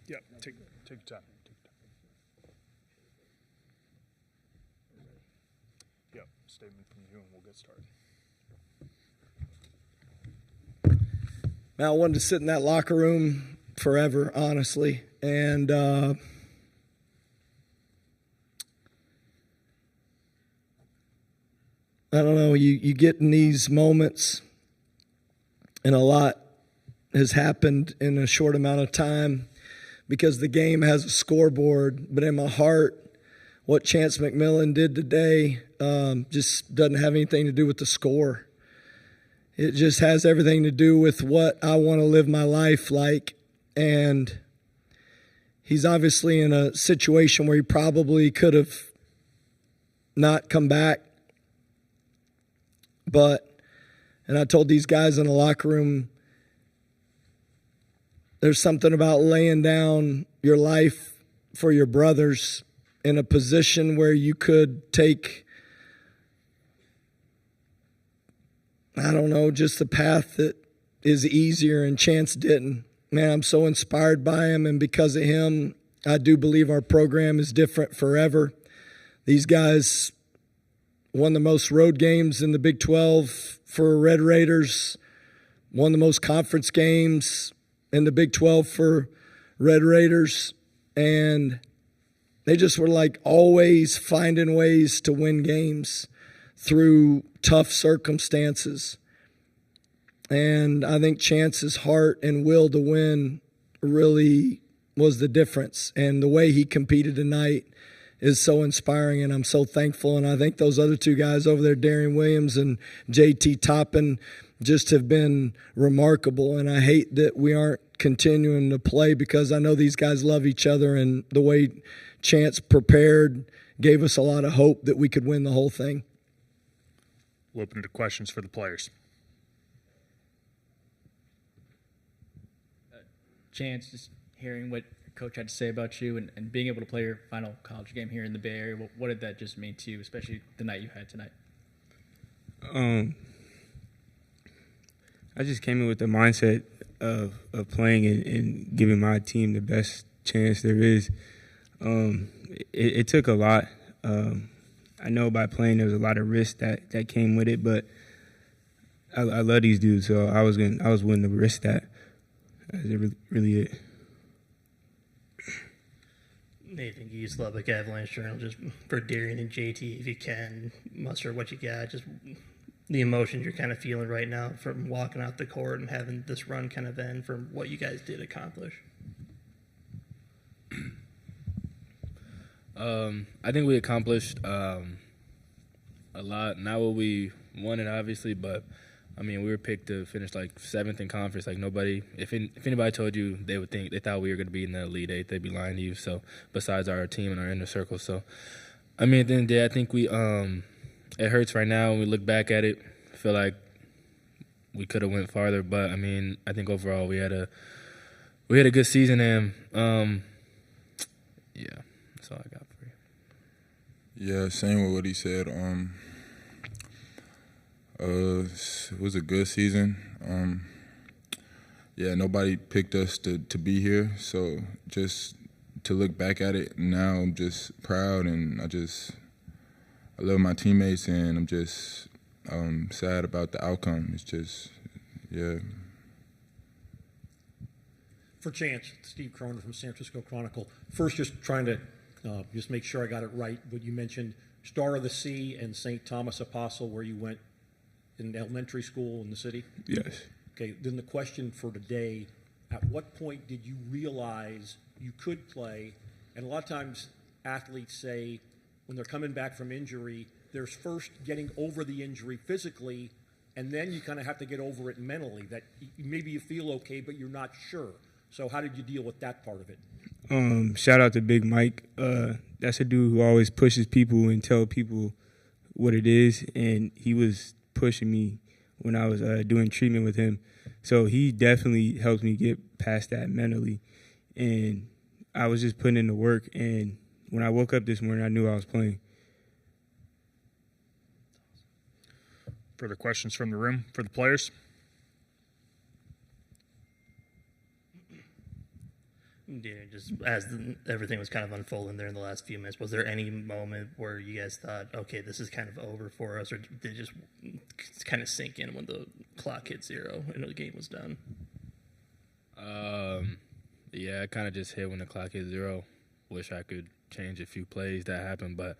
Yep, take your time. Yep, statement from you and we'll get started. Man, I wanted to sit in that locker room forever, honestly. And I don't know, you get in these moments, and a lot has happened in a short amount of time because the game has a scoreboard. But in my heart, what Chance McMillan did today just doesn't have anything to do with the score. It just has everything to do with what I want to live my life like. And he's obviously in a situation where he probably could have not come back. And I told these guys in the locker room, there's something about laying down your life for your brothers in a position where you could take, I don't know, just the path that is easier, and Chance didn't. Man, I'm so inspired by him, and because of him, I do believe our program is different forever. These guys won the most road games in the Big 12 for Red Raiders, won the most conference games in the Big 12 for Red Raiders, and they just were like always finding ways to win games through tough circumstances. And I think Chance's heart and will to win really was the difference. And the way he competed tonight is so inspiring, and I'm so thankful. And I think those other two guys over there, Darian Williams and JT Toppin, just have been remarkable. And I hate that we aren't continuing to play because I know these guys love each other, and the way Chance prepared gave us a lot of hope that we could win the whole thing. We'll open to questions for the players. Chance, just hearing what your coach had to say about you and being able to play your final college game here in the Bay Area, what did that just mean to you, especially the night you had tonight? I just came in with the mindset of playing and giving my team the best chance there is. It took a lot. I know by playing there was a lot of risk that came with it, but I love these dudes, so I was willing to risk that. That's really it. Nathan Geese, Lubbock Avalanche Journal, just for Darian and JT, if you can, muster what you got, just the emotions you're kind of feeling right now from walking out the court and having this run kind of end from what you guys did accomplish. I think we accomplished a lot. Not what we wanted, obviously, but I mean, we were picked to finish like 7th in conference. Like nobody, if anybody told you, they thought we were going to be in the Elite Eight, they'd be lying to you. So besides our team and our inner circle, so I mean, at the end of the day, I think we it hurts right now when we look back at it. I feel like we could have went farther, but I mean, I think overall we had a good season, and yeah, that's all I got for you. Yeah, same with what he said. It was a good season. Yeah, nobody picked us to be here, so just to look back at it now, I'm just proud, and I love my teammates, and I'm just sad about the outcome. It's just, yeah. For Chance, Steve Cronin from San Francisco Chronicle. First, just trying to just make sure I got it right, but you mentioned Star of the Sea and St. Thomas Apostle, where you went in elementary school in the city? Yes. Okay, then the question for today, at what point did you realize you could play? And a lot of times athletes say when they're coming back from injury, there's first getting over the injury physically, and then you kind of have to get over it mentally, that maybe you feel okay, but you're not sure. So how did you deal with that part of it? Shout out to Big Mike. That's a dude who always pushes people and tell people what it is, and he was pushing me when I was doing treatment with him. So he definitely helped me get past that mentally. And I was just putting in the work, and when I woke up this morning, I knew I was playing. Further questions from the room for the players? Yeah, just as everything was kind of unfolding there in the last few minutes, was there any moment where you guys thought, okay, this is kind of over for us, or did it just kind of sink in when the clock hit 0 and the game was done? Yeah, it kind of just hit when the clock hit 0. Wish I could change a few plays that happened, but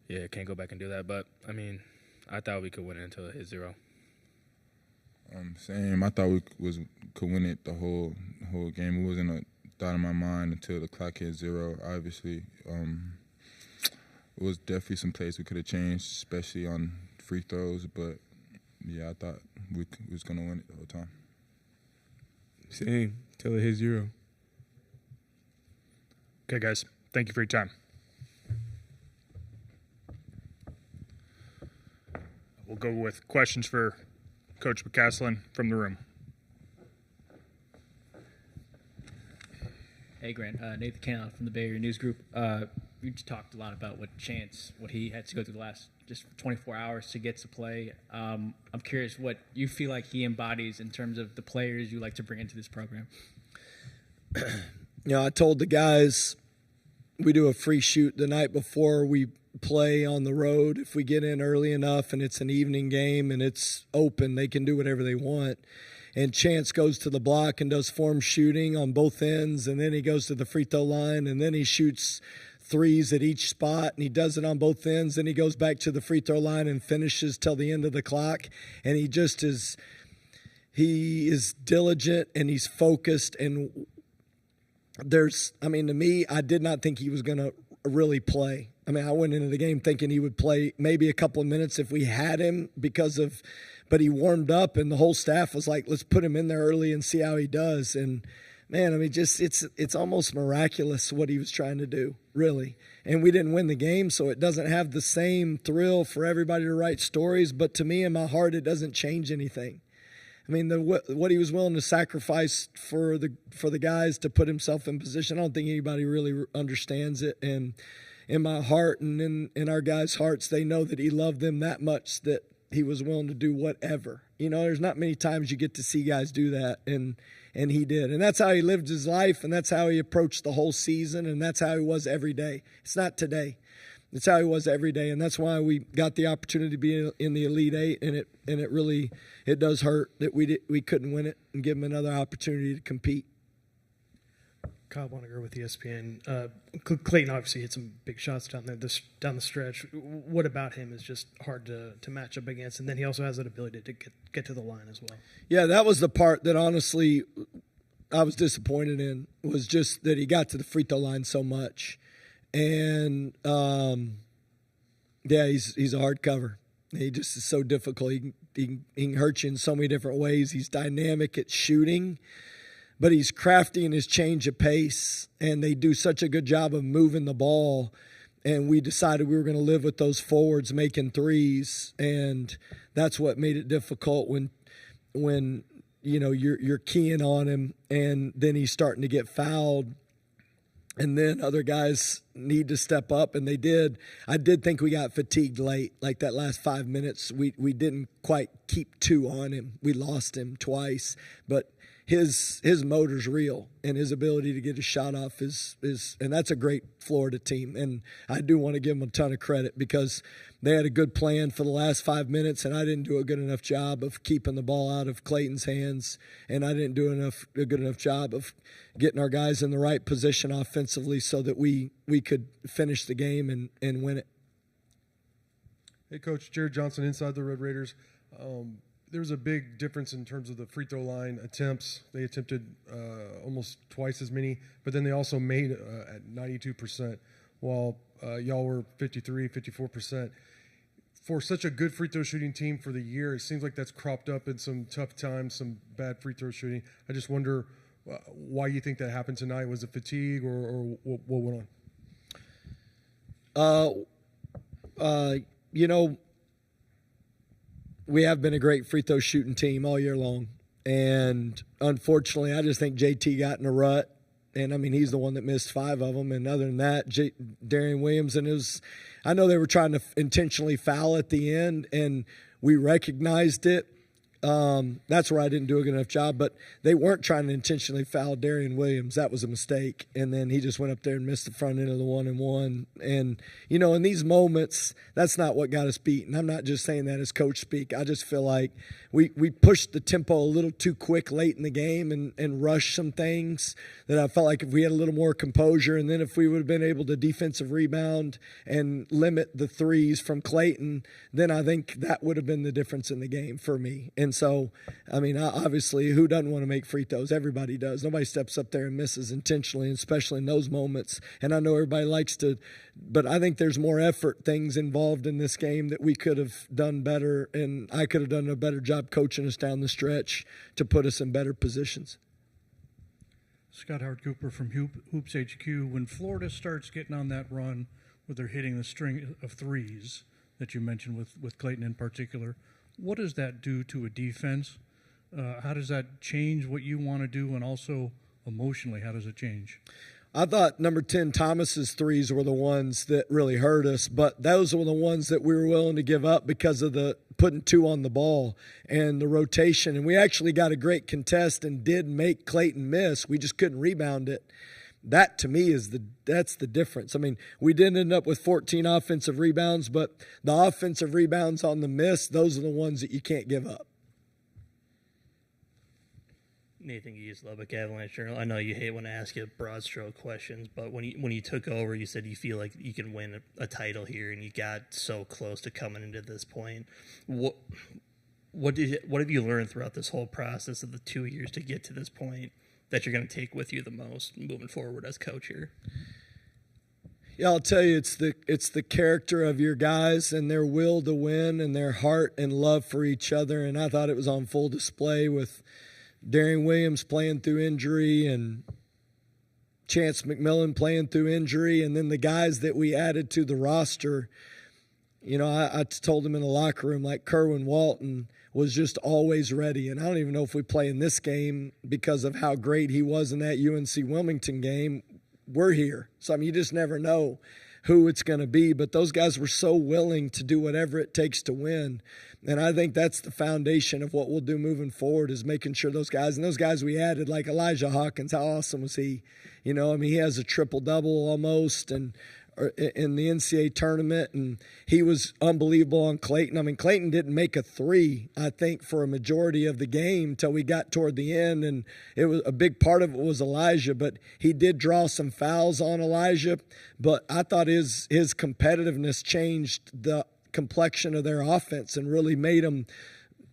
yeah, can't go back and do that. But I mean, I thought we could win it until it hit 0. Same. I thought we could win it the whole game. It wasn't a thought in my mind until the clock hit 0. Obviously, it was definitely some plays we could have changed, especially on free throws. But yeah, I thought we was gonna win it the whole time. Same till it hit 0. Okay, guys. Thank you for your time. We'll go with questions for Coach McCaslin from the room. Hey, Grant. Nathan Cannon from the Bay Area News Group. We just talked a lot about what he had to go through the last just 24 hours to get to play. I'm curious what you feel like he embodies in terms of the players you like to bring into this program. I told the guys we do a free shoot the night before we play on the road. If we get in early enough and it's an evening game and it's open, they can do whatever they want. And Chance goes to the block and does form shooting on both ends, and then he goes to the free throw line, and then he shoots threes at each spot, and he does it on both ends. Then he goes back to the free throw line and finishes till the end of the clock. And he is diligent and he's focused. And to me, I did not think he was going to really play. I went into the game thinking he would play maybe a couple of minutes if we had him but he warmed up, and the whole staff was like, let's put him in there early and see how he does. And man, it's almost miraculous what he was trying to do, really. And we didn't win the game, so it doesn't have the same thrill for everybody to write stories. But to me, in my heart, it doesn't change anything. What he was willing to sacrifice for the guys to put himself in position, I don't think anybody really understands it. And in my heart and in our guys' hearts, they know that he loved them that much that he was willing to do whatever. There's not many times you get to see guys do that, and he did. And that's how he lived his life, and that's how he approached the whole season, and that's how he was every day. It's not today. It's how he was every day, and that's why we got the opportunity to be in the Elite Eight, and it really does hurt that we couldn't win it and give him another opportunity to compete. Kyle Bonnegar with ESPN. Clayton obviously hit some big shots down the stretch. What about him is just hard to match up against? And then he also has that ability to get to the line as well. Yeah, that was the part that honestly I was disappointed in, was just that he got to the free throw line so much. And, he's a hard cover. He just is so difficult. He can hurt you in so many different ways. He's dynamic at shooting, but he's crafty in his change of pace, and they do such a good job of moving the ball. And we decided we were going to live with those forwards making threes, and that's what made it difficult when you're keying on him, and then he's starting to get fouled, and then other guys need to step up, and they did. I did think we got fatigued late, like that last 5 minutes. We didn't quite keep 2 on him. We lost him twice, but his motor's real, and his ability to get a shot off is and that's a great Florida team. And I do want to give them a ton of credit because they had a good plan for the last 5 minutes, and I didn't do a good enough job of keeping the ball out of Clayton's hands, and I didn't do a good enough job of getting our guys in the right position offensively so that we could finish the game and win it. Hey, Coach, Jared Johnson, Inside the Red Raiders. There was a big difference in terms of the free throw line attempts. They attempted almost twice as many, but then they also made at 92%, while y'all were 53, 54%. For such a good free throw shooting team for the year, it seems like that's cropped up in some tough times, some bad free throw shooting. I just wonder why you think that happened tonight. Was it fatigue or what went on? We have been a great free throw shooting team all year long. And unfortunately, I just think JT got in a rut. And, he's the one that missed 5 of them. And other than that, Darian Williams, I know they were trying to intentionally foul at the end, and we recognized it. That's where I didn't do a good enough job. But they weren't trying to intentionally foul Darian Williams. That was a mistake. And then he just went up there and missed the front end of the 1-and-1. And, you know, in these moments, that's not what got us beaten. I'm not just saying that as coach speak. I just feel like we pushed the tempo a little too quick late in the game and rushed some things that I felt like if we had a little more composure, and then if we would have been able to defensive rebound and limit the threes from Clayton, then I think that would have been the difference in the game for me. And so, I mean, obviously, who doesn't want to make free throws? Everybody does. Nobody steps up there and misses intentionally, especially in those moments. And I know everybody likes to, but I think there's more effort things involved in this game that we could have done better, and I could have done a better job coaching us down the stretch to put us in better positions. Scott Howard Cooper from Hoops HQ. When Florida starts getting on that run where they're hitting the string of threes that you mentioned with Clayton in particular, what does that do to a defense? How does that change what you want to do, and also emotionally, how does it change? I thought number 10, Thomas's threes were the ones that really hurt us, but those were the ones that we were willing to give up because of the putting 2 on the ball and the rotation. And we actually got a great contest and did make Clayton miss. We just couldn't rebound it. That, to me, that's the difference. I mean, we did end up with 14 offensive rebounds, but the offensive rebounds on the miss, those are the ones that you can't give up. Nathan Geese, Lubbock Avalanche Journal. I know you hate when I ask you broad stroke questions, but when you took over, you said you feel like you can win a title here, and you got so close to coming into this point. What have you learned throughout this whole process of the 2 years to get to this point that you're going to take with you the most moving forward as coach here? Yeah, I'll tell you, it's the character of your guys and their will to win and their heart and love for each other. And I thought it was on full display with Darian Williams playing through injury and Chance McMillan playing through injury, and then the guys that we added to the roster. You know, I told him in the locker room, like Kerwin Walton was just always ready. And I don't even know if we play in this game because of how great he was in that UNC Wilmington game. We're here. So, I mean, you just never know who it's going to be. But those guys were so willing to do whatever it takes to win. And I think that's the foundation of what we'll do moving forward, is making sure those guys, and those guys we added, like Elijah Hawkins, how awesome was he? You know, I mean, he has a triple-double almost and in the NCAA tournament, and he was unbelievable on Clayton. I mean, Clayton didn't make a three, I think, for a majority of the game till we got toward the end, and it was a big part of it was Elijah, but he did draw some fouls on Elijah. But I thought his competitiveness changed the complexion of their offense and really made them,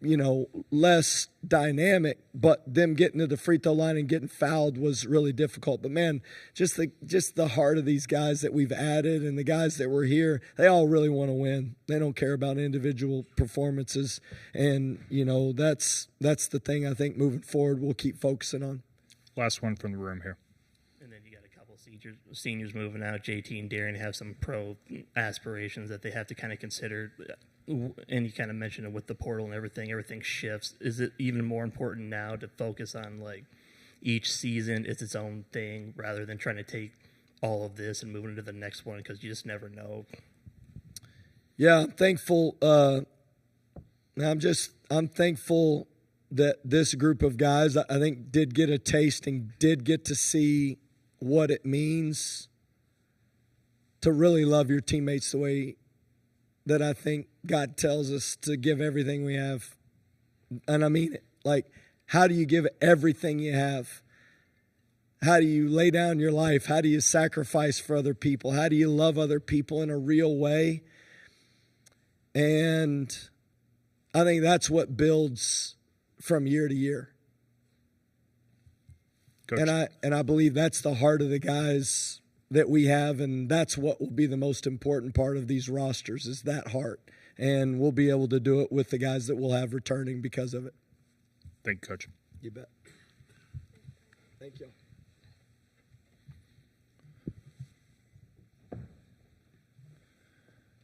you know, less dynamic. But them getting to the free throw line and getting fouled was really difficult. But man, just the heart of these guys that we've added and the guys that were here, they all really want to win. They don't care about individual performances, and you know, that's the thing I think moving forward we'll keep focusing on. Last one from the room here. Seniors moving out. JT and Darren have some pro aspirations that they have to kind of consider, and you kind of mentioned it with the portal and everything shifts. Is it even more important now to focus on like each season is its own thing rather than trying to take all of this and moving into the next one, because you just never know? Yeah, I'm thankful. I'm thankful that this group of guys, I think, did get a taste and did get to see what it means to really love your teammates the way that I think God tells us to give everything we have. And I mean it. Like, how do you give everything you have? How do you lay down your life? How do you sacrifice for other people? How do you love other people in a real way? And I think that's what builds from year to year. Coach. And I believe that's the heart of the guys that we have, and that's what will be the most important part of these rosters, is that heart. And we'll be able to do it with the guys that we'll have returning because of it. Thank you, Coach. You bet. Thank you.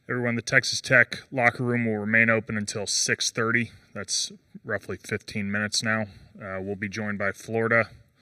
Everyone, the Texas Tech locker room will remain open until 6:30. That's roughly 15 minutes now. We'll be joined by Florida